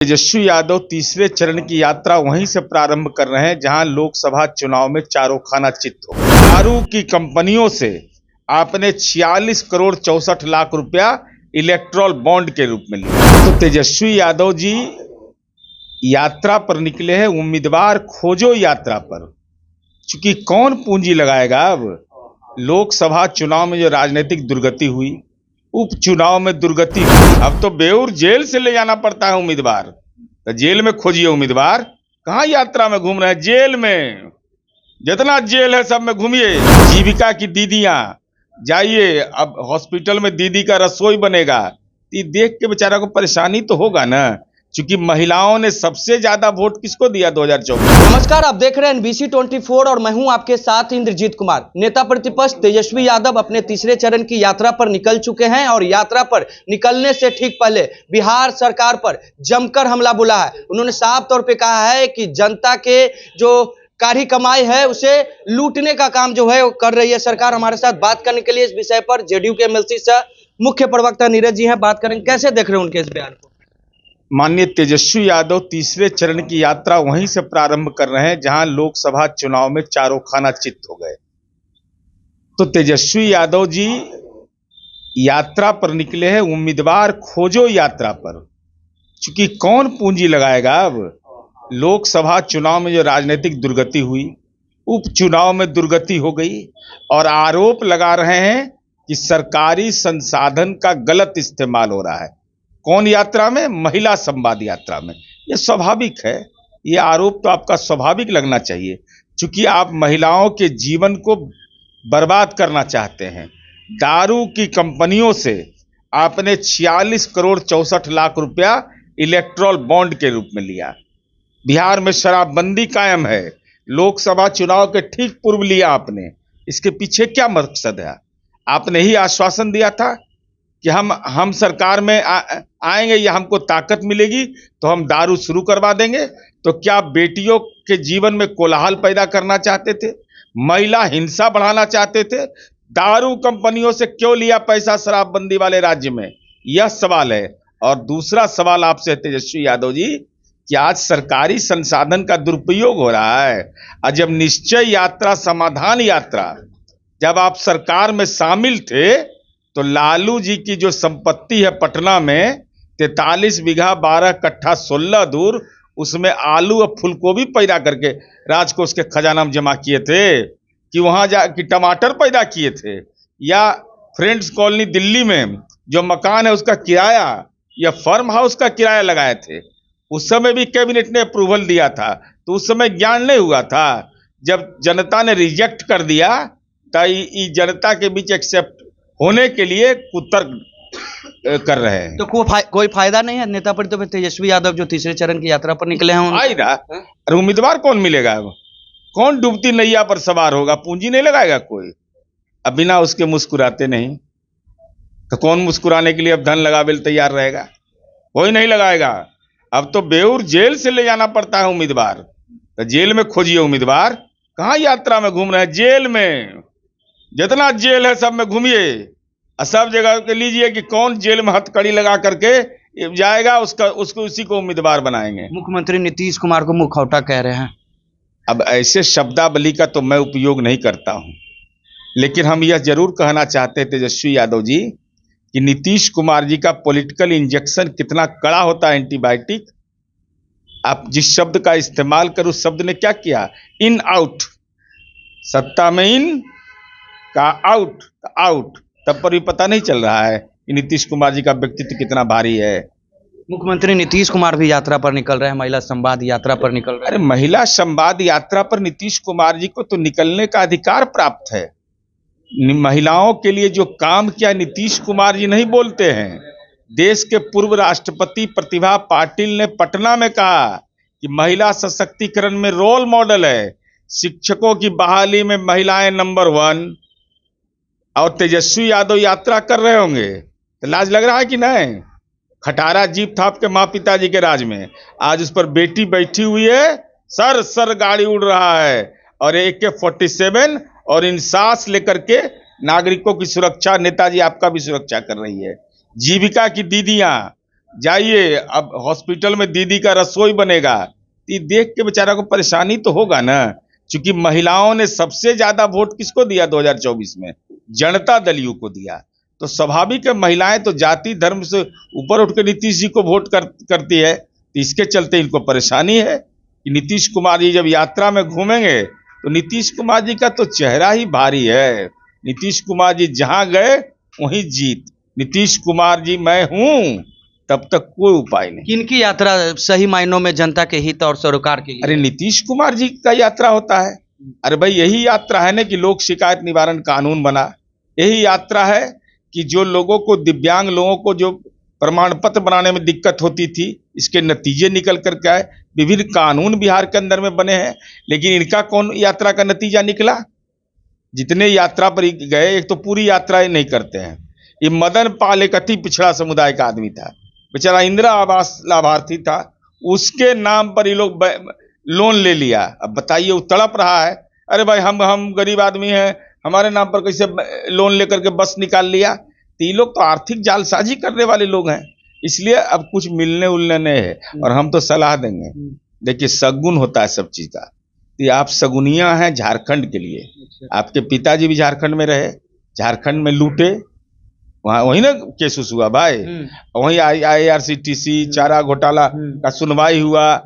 तेजस्वी यादव तीसरे चरण की यात्रा वहीं से प्रारंभ कर रहे हैं जहां लोकसभा चुनाव में चारों खाना चित हो। दारू की कंपनियों से आपने 46 करोड़ 64 लाख रुपया इलेक्ट्रॉल बॉन्ड के रूप में लिया। तो तेजस्वी यादव जी यात्रा पर निकले हैं, उम्मीदवार खोजो यात्रा पर। चूंकि कौन पूंजी लगाएगा, अब लोकसभा चुनाव में जो राजनीतिक दुर्गति हुई, उपचुनाव में दुर्गति हुई, अब तो बेऊर जेल से ले जाना पड़ता है उम्मीदवार। तो जेल में खोजिए उम्मीदवार। कहां यात्रा में घूम रहे हैं? जेल में। जितना जेल है सब में घूमिए। जीविका की दीदियां जाइए, अब हॉस्पिटल में दीदी का रसोई बनेगा। ये देख के बेचारा को परेशानी तो होगा ना, क्योंकि महिलाओं ने सबसे ज्यादा वोट किसको दिया 2024। नमस्कार, आप देख रहे हैं NBC 24 और मैं हूं आपके साथ इंद्रजीत कुमार। नेता प्रतिपक्ष तेजस्वी यादव अपने तीसरे चरण की यात्रा पर निकल चुके हैं और यात्रा पर निकलने से ठीक पहले बिहार सरकार पर जमकर हमला बोला है। उन्होंने साफ तौर पे कहा है कि जनता के जो कारी कमाई है उसे लूटने का काम जो है वो कर रही है सरकार। हमारे साथ बात करने के लिए इस विषय पर JDU के MLC सह मुख्य प्रवक्ता नीरज जी हैं। बात करेंगे, कैसे देख रहे हैं उनके इस बयान को? माननीय तेजस्वी यादव तीसरे चरण की यात्रा वहीं से प्रारंभ कर रहे हैं जहां लोकसभा चुनाव में चारों खाना चित हो गए। तो तेजस्वी यादव जी यात्रा पर निकले हैं, उम्मीदवार खोजो यात्रा पर। चूंकि कौन पूंजी लगाएगा, अब लोकसभा चुनाव में जो राजनीतिक दुर्गति हुई, उपचुनाव में दुर्गति हो गई, और आरोप लगा रहे हैं कि सरकारी संसाधन का गलत इस्तेमाल हो रहा है। कौन यात्रा में? महिला संवाद यात्रा में। यह स्वाभाविक है, यह आरोप तो आपका स्वाभाविक लगना चाहिए, क्योंकि आप महिलाओं के जीवन को बर्बाद करना चाहते हैं। दारू की कंपनियों से आपने 46 करोड़ 64 लाख रुपया इलेक्ट्रॉल बॉन्ड के रूप में लिया। बिहार में शराबबंदी कायम है, लोकसभा चुनाव के ठीक पूर्व लिया आपने। इसके पीछे क्या मकसद है? आपने ही आश्वासन दिया था कि हम सरकार में आएंगे या हमको ताकत मिलेगी तो हम दारू शुरू करवा देंगे। तो क्या बेटियों के जीवन में कोलाहल पैदा करना चाहते थे? महिला हिंसा बढ़ाना चाहते थे? दारू कंपनियों से क्यों लिया पैसा शराबबंदी वाले राज्य में? यह सवाल है। और दूसरा सवाल आपसे तेजस्वी यादव जी, कि आज सरकारी संसाधन का दुरुपयोग हो रहा है। और जब निश्चय यात्रा, समाधान यात्रा, जब आप सरकार में शामिल थे तो लालू जी की जो संपत्ति है पटना में 43 बीघा 12 कट्ठा 16 दूर, उसमें आलू और फूलगोभी पैदा करके राजकोष के खजाना में जमा किए थे, कि वहां जाके टमाटर पैदा किए थे, या फ्रेंड्स कॉलोनी दिल्ली में जो मकान है उसका किराया या फार्म हाउस का किराया लगाए थे। उस समय भी कैबिनेट ने अप्रूवल दिया था, तो उस समय ज्ञान नहीं हुआ था। जब जनता ने रिजेक्ट कर दिया तो जनता के बीच एक्सेप्ट होने के लिए कुतर्क कर रहे हैं। तो कोई फायदा नहीं है नेता प्रतिपक्ष तेजस्वी यादव जो तीसरे चरण की यात्रा पर निकले हैं? फायदा? अरे उम्मीदवार कौन मिलेगा? कौन डूबती नैया पर सवार होगा? पूंजी नहीं लगाएगा कोई। अब बिना उसके मुस्कुराते नहीं, तो कौन मुस्कुराने के लिए अब धन लगावे तैयार रहेगा? कोई नहीं लगाएगा। अब तो बेऊर जेल से ले जाना पड़ता है उम्मीदवार। तो जेल में खोजिए उम्मीदवार। कहां यात्रा में घूम रहे हैं? जेल में। जितना जेल है सब में घूमिए, सब जगह के लीजिए कि कौन जेल में हथकड़ी लगा करके जाएगा, उसको उसी को उम्मीदवार बनाएंगे। मुख्यमंत्री नीतीश कुमार को मुखौटा कह रहे हैं। अब ऐसे शब्दावली का तो मैं उपयोग नहीं करता हूं, लेकिन हम यह जरूर कहना चाहते हैं तेजस्वी यादव जी कि नीतीश कुमार जी का पॉलिटिकल इंजेक्शन कितना कड़ा होता है, एंटीबायोटिक। आप जिस शब्द का इस्तेमाल कर, उस शब्द ने क्या किया? In out. सत्ता में इन का आउट, आउट। तब पर भी पता नहीं चल रहा है कि नीतीश कुमार जी का व्यक्तित्व कितना भारी है। मुख्यमंत्री नीतीश कुमार भी यात्रा पर निकल रहे हैं, महिला संवाद यात्रा पर निकल रहे हैं। अरे महिला संवाद यात्रा पर नीतीश कुमार जी को तो निकलने का अधिकार प्राप्त है। महिलाओं के लिए जो काम किया नीतीश कुमार जी नहीं बोलते हैं। देश के पूर्व राष्ट्रपति प्रतिभा पाटिल ने पटना में कहा कि महिला सशक्तिकरण में रोल मॉडल है, शिक्षकों की बहाली में महिलाएं नंबर 1। और तेजस्वी यादव यात्रा कर रहे होंगे तो लाज लग रहा है कि नहीं? खटारा जीप था आपके माँ पिताजी के राज में, आज उस पर बेटी बैठी हुई है, सर सर गाड़ी उड़ रहा है, और AK-47 और इंसास लेकर के नागरिकों की सुरक्षा, नेताजी आपका भी सुरक्षा कर रही है। जीविका की दीदियां जाइए, अब हॉस्पिटल में दीदी का रसोई बनेगा, ये देख के बेचारा को परेशानी तो होगा ना। क्योंकि महिलाओं ने सबसे ज्यादा वोट किसको दिया 2024 में? जनता दल यू को दिया। तो स्वाभाविक है, महिलाएं तो जाति धर्म से ऊपर उठ के नीतीश जी को वोट करती है। तो इसके चलते इनको परेशानी है कि नीतीश कुमार जी जब यात्रा में घूमेंगे तो नीतीश कुमार जी का तो चेहरा ही भारी है। नीतीश कुमार जी जहां गए वहीं जीत। नीतीश कुमार जी मैं हूं, तब तक कोई उपाय नहीं। किनकी यात्रा सही मायनों में जनता के हित और सरोकार के लिए? अरे नीतीश कुमार जी का यात्रा होता है। अरे भाई यही यात्रा है ना कि लोक शिकायत निवारण कानून बना। यही यात्रा है कि जो लोगों को, दिव्यांग लोगों को जो प्रमाण पत्र बनाने में दिक्कत होती थी, इसके नतीजे निकल करके आए। विभिन्न कानून बिहार के अंदर में बने हैं, लेकिन इनका कौन यात्रा का नतीजा निकला? जितने यात्रा पर गए, एक तो पूरी यात्रा नहीं करते हैं। ये मदन पाल एक अति पिछड़ा समुदाय का आदमी था, बेचारा इंदिरा आवास लाभार्थी था, उसके नाम पर ये लोग लोन ले लिया। अब बताइए, वो तड़प रहा है, अरे भाई हम गरीब आदमी हैं, हमारे नाम पर कैसे लोन लेकर के बस निकाल लिया। तो ये लोग तो आर्थिक जालसाजी करने वाले लोग हैं। इसलिए अब कुछ मिलने उलने नहीं है। और हम तो सलाह देंगे, देखिए सगुन होता है सब चीज का। तो आप सगुनिया हैं झारखंड के लिए। आपके पिताजी भी झारखंड में रहे, झारखंड में लूटे, वहाँ वही ना केस हुआ भाई, वही IRCTC चारा घोटाला का सुनवाई हुआ,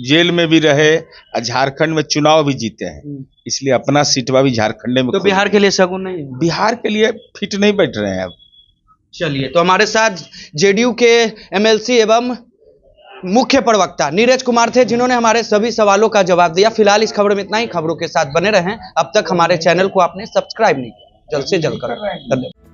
जेल में भी रहे, झारखंड में चुनाव भी जीते हैं। इसलिए अपना सीटवा भी झारखंड में। तो बिहार के लिए सगुन नहीं है? बिहार के लिए फिट नहीं बैठ रहे हैं अब। चलिए, तो हमारे साथ JDU के MLC एवं मुख्य प्रवक्ता नीरज कुमार थे, जिन्होंने हमारे सभी सवालों का जवाब दिया। फिलहाल इस खबर में इतना ही। खबरों के साथ बने रहें। अब तक हमारे चैनल को आपने सब्सक्राइब नहीं किया, जल्द से जल्द करें। धन्यवाद।